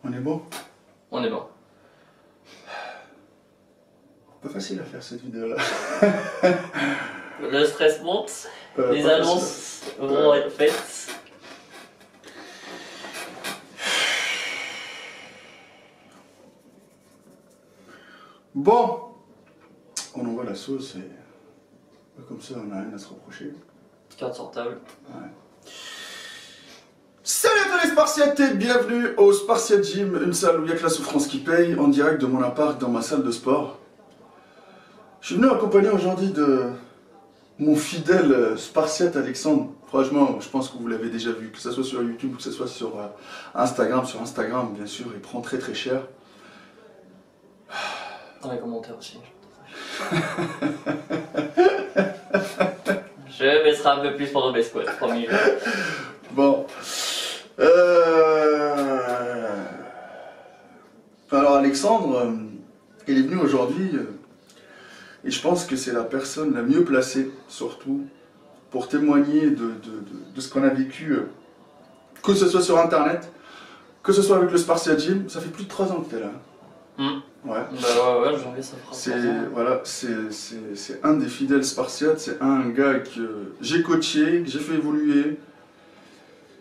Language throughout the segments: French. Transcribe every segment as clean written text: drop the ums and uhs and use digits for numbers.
On est bon? On est bon. Pas facile à faire cette vidéo-là. Le stress monte, les annonces vont être faites. Bon, on envoie la sauce et comme ça on n'a rien à se reprocher. Carte sur table. Ouais. Salut à tous les Spartiates et bienvenue au Spartiate Gym, une salle où il n'y a que la souffrance qui paye, en direct de mon appart dans ma salle de sport. Je suis venu accompagner aujourd'hui de mon fidèle Spartiate Alexandre. Franchement, je pense que vous l'avez déjà vu, que ce soit sur YouTube ou que ce soit sur Instagram. Sur Instagram, bien sûr, il prend très très cher. Dans les commentaires aussi. Je baisserai un peu plus pendant mes squats, promis. Bon. Alors Alexandre, il est venu aujourd'hui et je pense que c'est la personne la mieux placée, surtout, pour témoigner de ce qu'on a vécu, que ce soit sur Internet, que ce soit avec le Spartiate Gym. Ça fait plus de 3 ans que tu es là. Ouais. Bah ouais, janvier ça fera 3 ans. Voilà, c'est un des fidèles Spartiates, c'est un gars que j'ai coaché, que j'ai fait évoluer.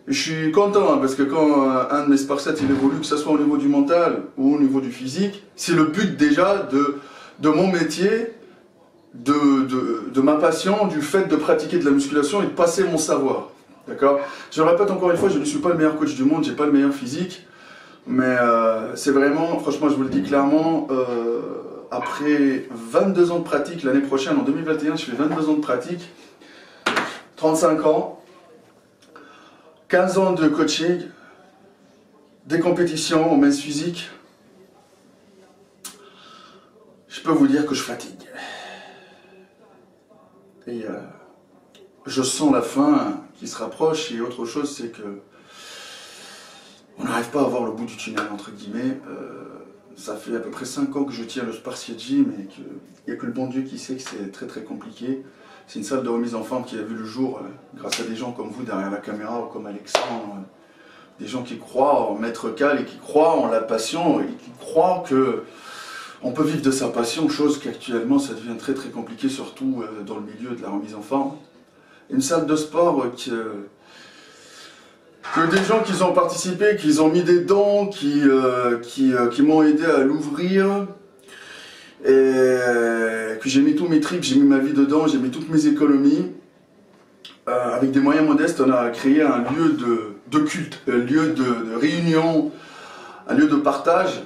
Et je suis content hein, parce que quand un de mes Spartiates il évolue, que ce soit au niveau du mental ou au niveau du physique, c'est le but déjà de mon métier, de ma passion, du fait de pratiquer de la musculation et de passer mon savoir. D'accord? Je le répète encore une fois, je ne suis pas le meilleur coach du monde, j'ai pas le meilleur physique. Mais c'est vraiment, franchement je vous le dis clairement, après 22 ans de pratique, l'année prochaine, en 2021, je fais 22 ans de pratique, 35 ans, 15 ans de coaching, des compétitions au men's physique. Je peux vous dire que je fatigue. Et je sens la fin qui se rapproche et autre chose c'est que on n'arrive pas à voir le bout du tunnel, entre guillemets. Ça fait à peu près 5 ans que je tiens le Spartiate Gym et qu'il n'y a que le bon Dieu qui sait que c'est très très compliqué. C'est une salle de remise en forme qui a vu le jour grâce à des gens comme vous derrière la caméra ou comme Alexandre. Des gens qui croient en Maître Cal et qui croient en la passion et qui croient que on peut vivre de sa passion, chose qu'actuellement ça devient très très compliqué, surtout dans le milieu de la remise en forme. Une salle de sport que des gens qui ont participé, qui ont mis des dons, qui m'ont aidé à l'ouvrir, et que j'ai mis tous mes tripes, j'ai mis ma vie dedans, j'ai mis toutes mes économies. Avec des moyens modestes, on a créé un lieu de culte, un lieu de réunion, un lieu de partage.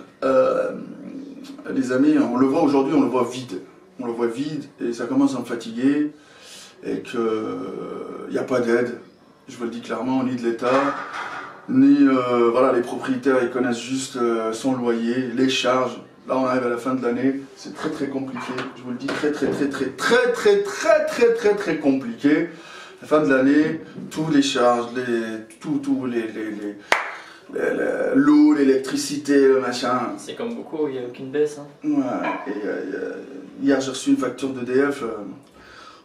Les amis, on le voit aujourd'hui, on le voit vide. On le voit vide et ça commence à me fatiguer et qu'il n'y a pas d'aide. Je vous le dis clairement, ni de l'État, ni voilà, les propriétaires ils connaissent juste son loyer, les charges. Là on arrive à la fin de l'année, c'est très très compliqué. Je vous le dis très compliqué. La fin de l'année, tous les charges, l'eau, l'électricité, le machin. C'est comme beaucoup, il n'y a aucune baisse. Hein. Ouais, et hier j'ai reçu une facture d'EDF.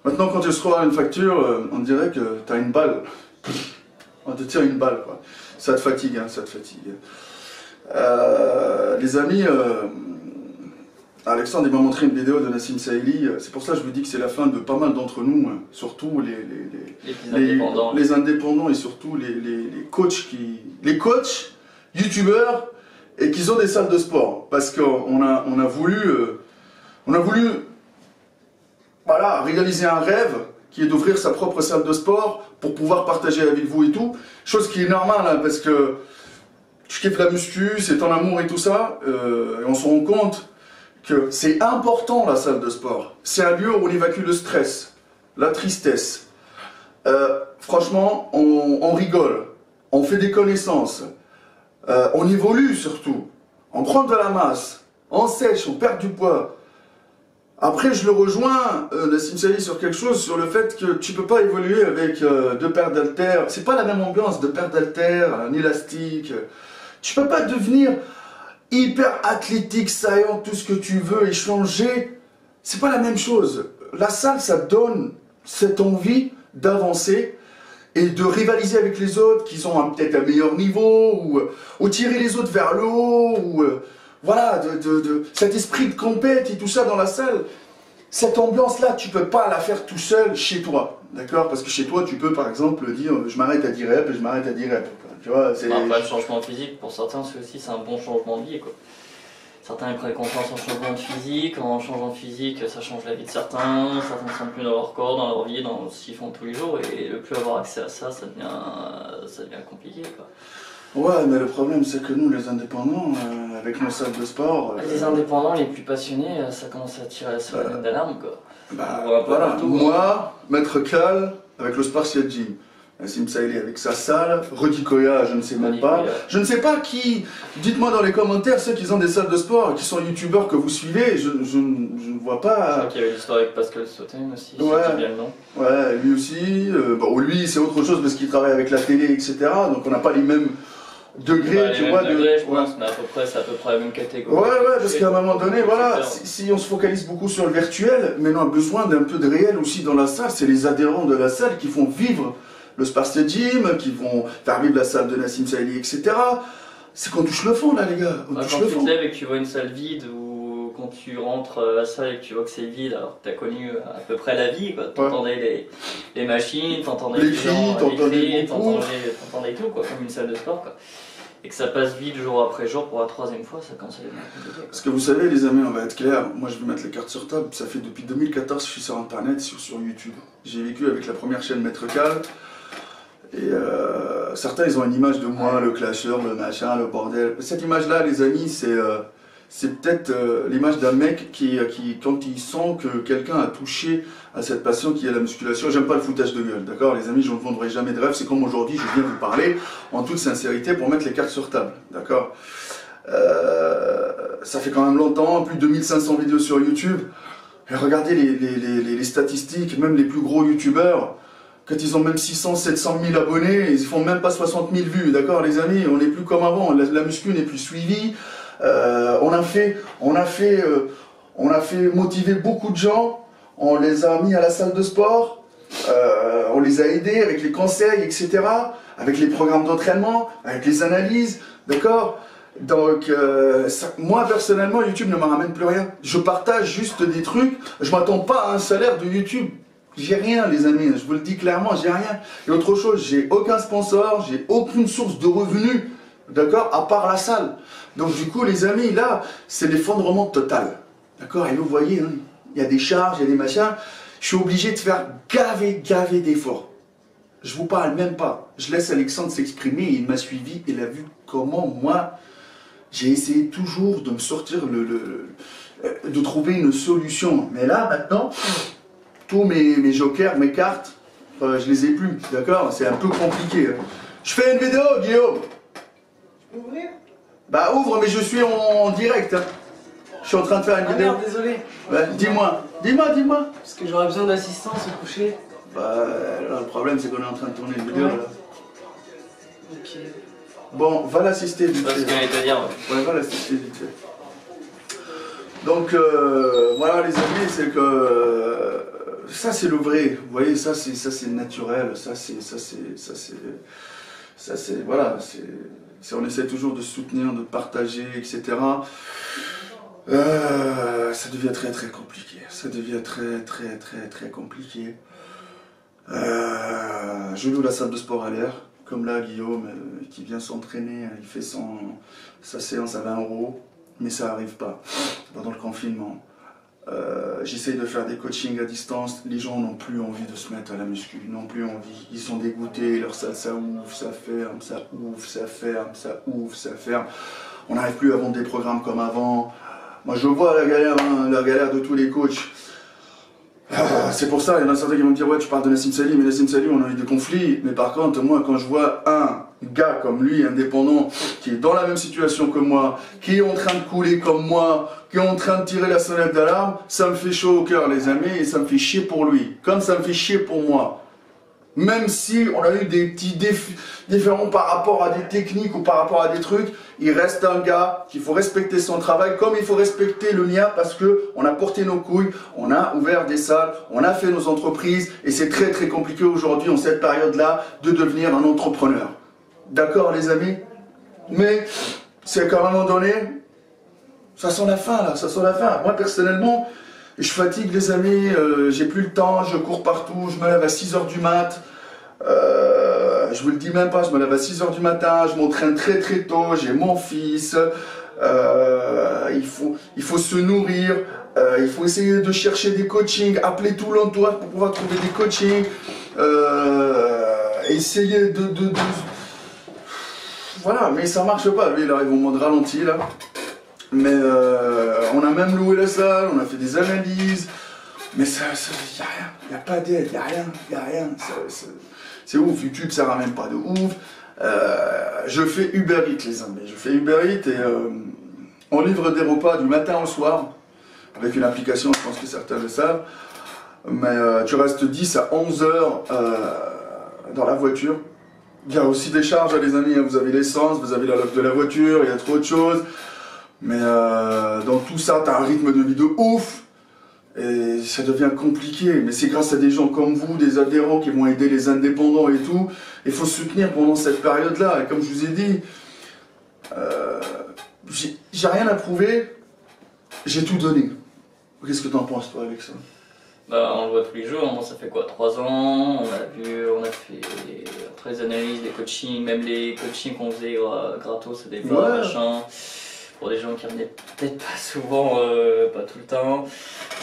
Maintenant, quand tu reçois une facture, on dirait que tu as une balle. On te tire une balle, quoi. Ça te fatigue, hein, ça te fatigue. Les amis, Alexandre m'a montré une vidéo de Nassim Saïli. C'est pour ça que je vous dis que c'est la fin de pas mal d'entre nous, hein, surtout les indépendants et surtout les coachs, youtubeurs et qui ont des salles de sport. Parce qu'on a voulu voilà, réaliser un rêve qui est d'ouvrir sa propre salle de sport pour pouvoir partager avec vous et tout. Chose qui est normale hein, parce que tu kiffes la muscu, c'est ton amour et tout ça. Et on se rend compte que c'est important la salle de sport. C'est un lieu où on évacue le stress, la tristesse. Franchement, on rigole, on fait des connaissances, on évolue surtout, on prend de la masse, on sèche, on perd du poids. Après, je le rejoins, Nassim Saïli, sur quelque chose, sur le fait que tu peux pas évoluer avec 2 paires d'haltères. C'est pas la même ambiance, 2 paires d'haltères, un élastique. Tu peux pas devenir hyper athlétique, saillant, tout ce que tu veux, et changer. C'est pas la même chose. La salle, ça donne cette envie d'avancer et de rivaliser avec les autres qui ont peut-être un meilleur niveau, ou tirer les autres vers le haut, ou voilà, cet esprit de compète et tout ça dans la salle. Cette ambiance-là, tu peux pas la faire tout seul chez toi, d'accord? Parce que chez toi, tu peux par exemple dire je m'arrête à 10 reps et je m'arrête à 10 reps. Tu vois, c'est... Pas le changement physique, pour certains, c'est aussi un bon changement de vie, quoi. Certains prennent confiance en changement de physique, en changeant de physique, ça change la vie de certains ne sont plus dans leur corps, dans leur vie, dans ce qu'ils font tous les jours, et ne plus avoir accès à ça, ça devient compliqué, quoi. Ouais, mais le problème c'est que nous, les indépendants, avec nos salles de sport... Les indépendants les plus passionnés, ça commence à tirer la sonnette d'alarme, quoi. Bah, voilà, partout, moi, Maître Cal, avec le Spartiate Gym. Nassim Saïli avec sa salle, Rudy Koya, je ne sais même pas. Je ne sais pas qui. Dites-moi dans les commentaires ceux qui ont des salles de sport, qui sont youtubeurs que vous suivez. Je ne vois pas. Je crois qu'il y avait l'histoire avec Pascal Sautin aussi, ouais. c'est bien le nom. Ouais, lui aussi. Bon, lui c'est autre chose parce qu'il travaille avec la télé, etc. Donc on n'a pas les mêmes degrés, tu vois. Je pense, mais c'est à peu près la même catégorie. Ouais, parce qu'à un moment donné, voilà, si on se focalise beaucoup sur le virtuel, mais on a besoin d'un peu de réel aussi dans la salle. C'est les adhérents de la salle qui font vivre le Spartiate Gym, qui vont faire vivre la salle de Nassim Saïli, etc. C'est qu'on touche le fond, là, les gars. Quand tu te lèves et que tu vois une salle vide, ou quand tu rentres à la salle et que tu vois que c'est vide, alors que tu as connu à peu près la vie, tu entendais les machines, tu entendais les cris, tu entendais tout, quoi, comme une salle de sport, quoi. Et que ça passe vide jour après jour pour la troisième fois, ça commence à devenir compliqué. Parce que vous savez, les amis, on va être clair. Moi, je vais mettre les cartes sur table. Ça fait depuis 2014 que je suis sur Internet, sur YouTube. J'ai vécu avec la première chaîne Maître Cal. Et certains, ils ont une image de moi, le clasheur, le machin, le bordel. Cette image-là, les amis, c'est peut-être l'image d'un mec qui, quand il sent que quelqu'un a touché à cette passion qui est la musculation, j'aime pas le foutage de gueule, d'accord? Les amis, je ne vendrai jamais de rêve. C'est comme aujourd'hui, je viens vous parler en toute sincérité pour mettre les cartes sur table, d'accord? Ça fait quand même longtemps, plus de 2500 vidéos sur YouTube. Et regardez les statistiques, même les plus gros youtubeurs. Quand ils ont même 600, 700 000 abonnés, ils font même pas 60 000 vues, d'accord les amis? On n'est plus comme avant, la muscu n'est plus suivie. On a fait motiver beaucoup de gens, on les a mis à la salle de sport, on les a aidés avec les conseils, etc. Avec les programmes d'entraînement, avec les analyses, d'accord? Donc, moi personnellement, YouTube ne me ramène plus rien. Je partage juste des trucs, je m'attends pas à un salaire de YouTube. J'ai rien, les amis, je vous le dis clairement, j'ai rien. Et autre chose, j'ai aucun sponsor, j'ai aucune source de revenus, d'accord, à part la salle. Donc du coup, les amis, là, c'est l'effondrement total, d'accord. Et vous voyez, hein, il y a des charges, il y a des machins. Je suis obligé de faire gaver d'efforts. Je vous parle même pas. Je laisse Alexandre s'exprimer, il m'a suivi, il a vu comment moi, j'ai essayé toujours de me sortir, de trouver une solution. Mais là, maintenant... tous mes jokers, mes cartes, je les ai plus, d'accord? C'est un peu compliqué. Je fais une vidéo, Guillaume. Tu peux ouvrir? Bah ouvre, mais je suis en direct. Hein. Je suis en train de faire une vidéo. Merde, désolé. Ouais, dis-moi. Parce que j'aurais besoin d'assistance au coucher. Bah là, le problème c'est qu'on est en train de tourner une vidéo là. Ok. Bon, va l'assister vite fait. C'est ce que j'allais te dire. Ouais, va l'assister vite fait. Donc voilà les amis, c'est que ça c'est le vrai, vous voyez, ça c'est naturel, voilà, on essaie toujours de soutenir, de partager, etc. Ça devient très compliqué, ça devient très compliqué. Je loue la salle de sport à l'air, comme là Guillaume qui vient s'entraîner, il fait sa séance à 20 €, mais ça n'arrive pas pendant le confinement. J'essaye de faire des coachings à distance, les gens n'ont plus envie de se mettre à la muscu, n'ont plus envie, ils sont dégoûtés, leur salle ça ouvre, ça ferme, ça ouvre, ça ferme, ça ouvre, ça ferme. On n'arrive plus à vendre des programmes comme avant. Moi je vois la galère, hein, la galère de tous les coachs. C'est pour ça, il y en a certains qui vont me dire ouais tu parles de Nassim Saïli, mais Nassim Saïli on a eu des conflits, mais par contre moi quand je vois un gars comme lui, indépendant, qui est dans la même situation que moi, qui est en train de couler comme moi, qui est en train de tirer la sonnette d'alarme, ça me fait chaud au cœur les amis, et ça me fait chier pour lui, comme ça me fait chier pour moi. Même si on a eu des petits différents par rapport à des techniques ou par rapport à des trucs, il reste un gars qu'il faut respecter son travail comme il faut respecter le mien parce qu'on a porté nos couilles, on a ouvert des salles, on a fait nos entreprises et c'est très très compliqué aujourd'hui en cette période-là de devenir un entrepreneur. D'accord les amis? Mais c'est qu'à un moment donné, ça sent la fin là, ça sent la fin. Moi personnellement, je fatigue les amis, j'ai plus le temps, je cours partout, je me lève à 6 h du mat. Je vous le dis même pas, je me lève à 6 h du matin, je m'entraîne très très tôt, j'ai mon fils, il faut se nourrir, il faut essayer de chercher des coachings, appeler tout l'entourage pour pouvoir trouver des coachings, essayer Voilà, mais ça marche pas, lui là, ils vont en mode ralenti là. Mais on a même loué la salle, on a fait des analyses, mais ça, y a rien, y a pas d'aide, y a rien, c'est ouf, YouTube ça ramène pas de ouf. Je fais Uber Eats les amis, je fais Uber Eats et on livre des repas du matin au soir, avec une application, je pense que certains le savent, mais tu restes 10 à 11 heures dans la voiture. Il y a aussi des charges les amis, vous avez l'essence, vous avez la loc de la voiture, il y a trop de choses. Mais dans tout ça, tu as un rythme de vie de ouf et ça devient compliqué. Mais c'est grâce à des gens comme vous, des adhérents qui vont aider les indépendants et tout. Il faut soutenir pendant cette période-là. Et comme je vous ai dit, j'ai rien à prouver, j'ai tout donné. Qu'est-ce que tu en penses toi avec ça? Bah, on le voit tous les jours, moi ça fait quoi, 3 ans, on a fait après les analyses, les coachings, même les coachings qu'on faisait gratos, des fois, machin. Pour des gens qui revenaient peut-être pas souvent, pas tout le temps.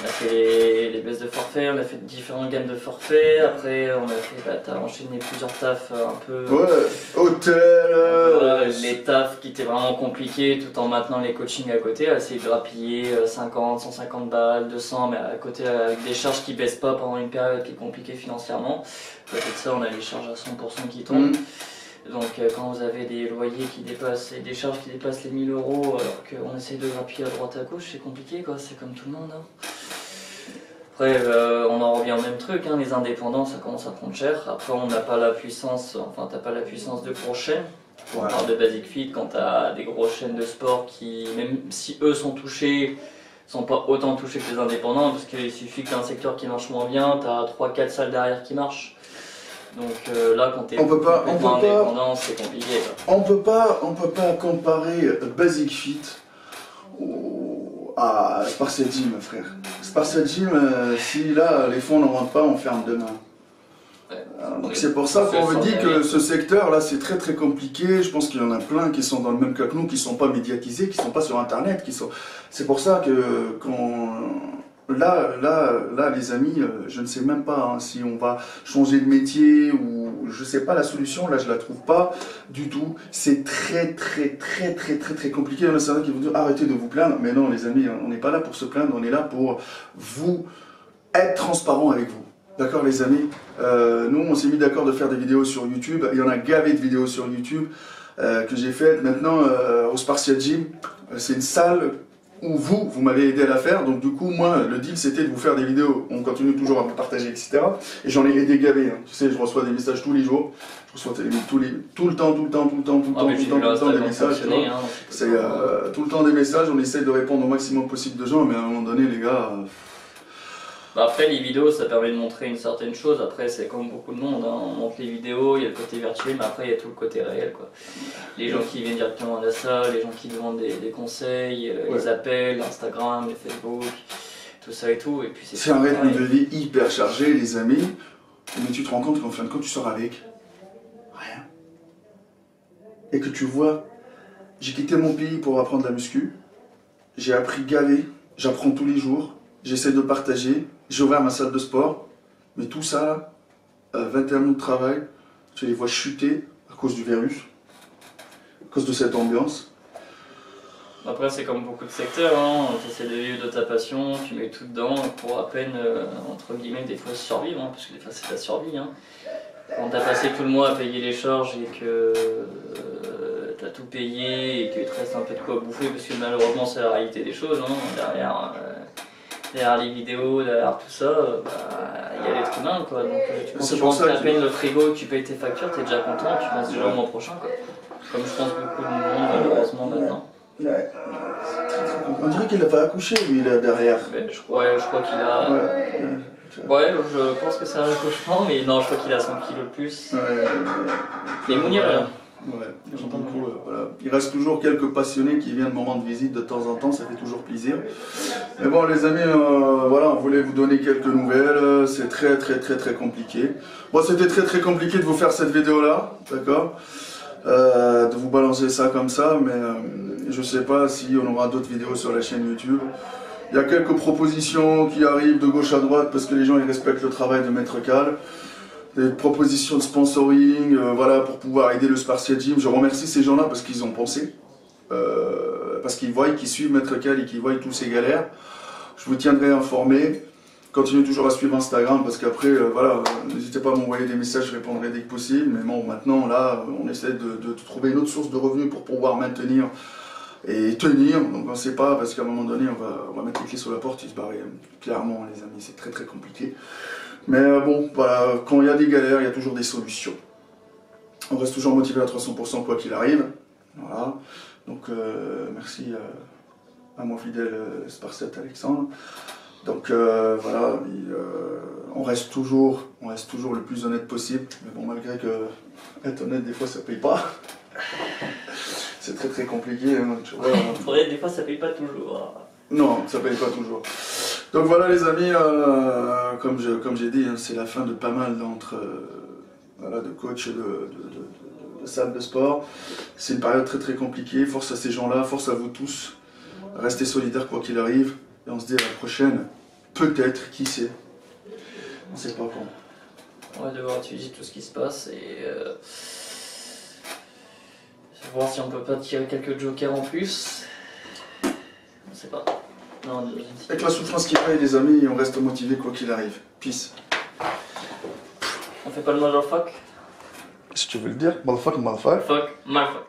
On a fait les baisses de forfait, on a fait différentes gammes de forfaits. Après, on a fait, t'as enchaîné plusieurs tafs un peu. Ouais, hôtel. Voilà, les tafs qui étaient vraiment compliqués tout en maintenant les coachings à côté. Essayer de grappiller 50, 150 balles, 200, mais à côté avec des charges qui baissent pas pendant une période qui est compliquée financièrement. À côté de ça, on a les charges à 100% qui tombent. Donc quand vous avez des loyers qui dépassent et des charges qui dépassent les 1000 € alors qu'on essaye de grappiller à droite à gauche, c'est compliqué quoi, c'est comme tout le monde. Hein. Après on en revient au même truc, hein, les indépendants ça commence à prendre cher. Après on n'a pas la puissance, enfin t'as pas la puissance de grosses chaînes. On parle de Basic Fit quand t'as des grosses chaînes de sport qui, même si eux sont touchés, sont pas autant touchés que les indépendants parce qu'il suffit que t'aies un secteur qui marche moins bien, t'as 3-4 salles derrière qui marchent. Donc là, quand tu es indépendant, c'est compliqué. On peut pas comparer Basic Fit à Spartiate Gym, frère. Spartiate Gym, si là, les fonds ne rentrent pas, on ferme demain. Ouais. Donc c'est pour ça qu'on vous dit que ce secteur-là, c'est très très compliqué. Je pense qu'il y en a plein qui sont dans le même cas que nous, qui ne sont pas médiatisés, qui ne sont pas sur Internet. C'est pour ça que quand... Là, les amis, je ne sais même pas hein, si on va changer de métier ou je sais pas la solution. Là, je la trouve pas du tout. C'est très compliqué. Il y en a certains qui vont dire arrêtez de vous plaindre. Mais non, les amis, on n'est pas là pour se plaindre. On est là pour vous être transparent avec vous. D'accord, les amis. Nous, on s'est mis d'accord de faire des vidéos sur YouTube. Il y en a gavé de vidéos sur YouTube que j'ai faites. Maintenant, au Spartiate Gym, c'est une salle où vous m'avez aidé à la faire, donc du coup, moi, le deal, c'était de vous faire des vidéos, on continue toujours à vous partager, etc. Et j'en ai aidé gavé, hein. Tu sais, je reçois des messages tous les jours, je reçois tout le temps des messages, c'est tout le temps des messages, on essaie de répondre au maximum possible de gens, mais à un moment donné, les gars... Après, les vidéos, ça permet de montrer une certaine chose. Après, c'est comme beaucoup de monde. Hein. On montre les vidéos, il y a le côté virtuel, mais après, il y a tout le côté réel. Quoi. Les gens qui viennent directement à la salle, les gens qui demandent des conseils, les appels, Instagram, les Facebook, tout ça et tout. Et puis c'est un rythme de vie hyper chargé, les amis. Mais tu te rends compte qu'en fin de compte, tu sors avec rien. Et que tu vois, j'ai quitté mon pays pour apprendre la muscu. J'ai appris gavé, j'apprends tous les jours. J'essaie de partager, j'ai ouvert ma salle de sport, mais tout ça, 21 mois de travail, tu les vois chuter à cause du virus, à cause de cette ambiance. Après, c'est comme beaucoup de secteurs, hein. Tu essaies de vivre de ta passion, tu mets tout dedans pour à peine, entre guillemets, des fois survivre, hein, parce que des fois c'est la survie. Hein. Quand t'as passé tout le mois à payer les charges et que t'as tout payé et qu'il te reste un peu de quoi bouffer, parce que malheureusement c'est la réalité des choses, hein, derrière. derrière les vidéos, derrière tout ça, il y a l'être humain quoi. Donc tu penses C'est que tu pour rentres ça à que- peine le frigo, que tu payes tes factures, t'es déjà content, tu penses déjà au mois prochain quoi. Comme je pense beaucoup de monde malheureusement maintenant. Ouais. On dirait qu'il a pas accouché lui là derrière. Mais je crois qu'il a. Ouais, je pense que c'est un accouchement, mais non, je crois qu'il a 100 kilos de plus. Mais Mounir, Ouais, donc, du coup, voilà. Il reste toujours quelques passionnés qui viennent moment de visite de temps en temps, ça fait toujours plaisir. Mais bon les amis, voilà, on voulait vous donner quelques nouvelles, c'est très compliqué. Bon, c'était très compliqué de vous faire cette vidéo là, d'accord, de vous balancer ça comme ça, mais je sais pas si on aura d'autres vidéos sur la chaîne YouTube. Il y a quelques propositions qui arrivent de gauche à droite parce que les gens ils respectent le travail de Maître Cal. Des propositions de sponsoring, voilà, pour pouvoir aider le Spartiate Gym. Je remercie ces gens-là parce qu'ils ont pensé, parce qu'ils voient, qu'ils suivent Maître Cal et qu'ils voient tous ces galères. Je vous tiendrai informé. Continuez toujours à suivre Instagram parce qu'après, voilà, n'hésitez pas à m'envoyer des messages, je répondrai dès que possible. Mais bon, maintenant, là, on essaie de trouver une autre source de revenus pour pouvoir maintenir et tenir. Donc on ne sait pas, parce qu'à un moment donné, on va mettre les clés sur la porte, il se barre. Clairement, les amis, c'est très compliqué. Mais bon, voilà, quand il y a des galères, il y a toujours des solutions. On reste toujours motivé à 300% quoi qu'il arrive. Voilà. Donc merci à mon fidèle Spartiate Alexandre. Donc voilà, on reste toujours le plus honnête possible. Mais bon, malgré que être honnête, des fois, ça paye pas. C'est très compliqué. Hein, tu vois. ouais, des fois ça paye pas toujours. Non, ça paye pas toujours. Donc voilà les amis, comme j'ai dit, hein, c'est la fin de pas mal d'entre voilà, de coachs de salles de sport. C'est une période très compliquée. Force à ces gens-là, force à vous tous. Restez solidaires quoi qu'il arrive. Et on se dit à la prochaine. Peut-être, qui sait. On sait pas quand. On va devoir utiliser tout ce qui se passe et voir si on peut pas tirer quelques jokers en plus. On sait pas. Non, Avec la souffrance qui paye les amis, on reste motivé quoi qu'il arrive. Peace. on fait pas le motherfuck. Si tu veux le dire, motherfuck. Fuck, motherfuck.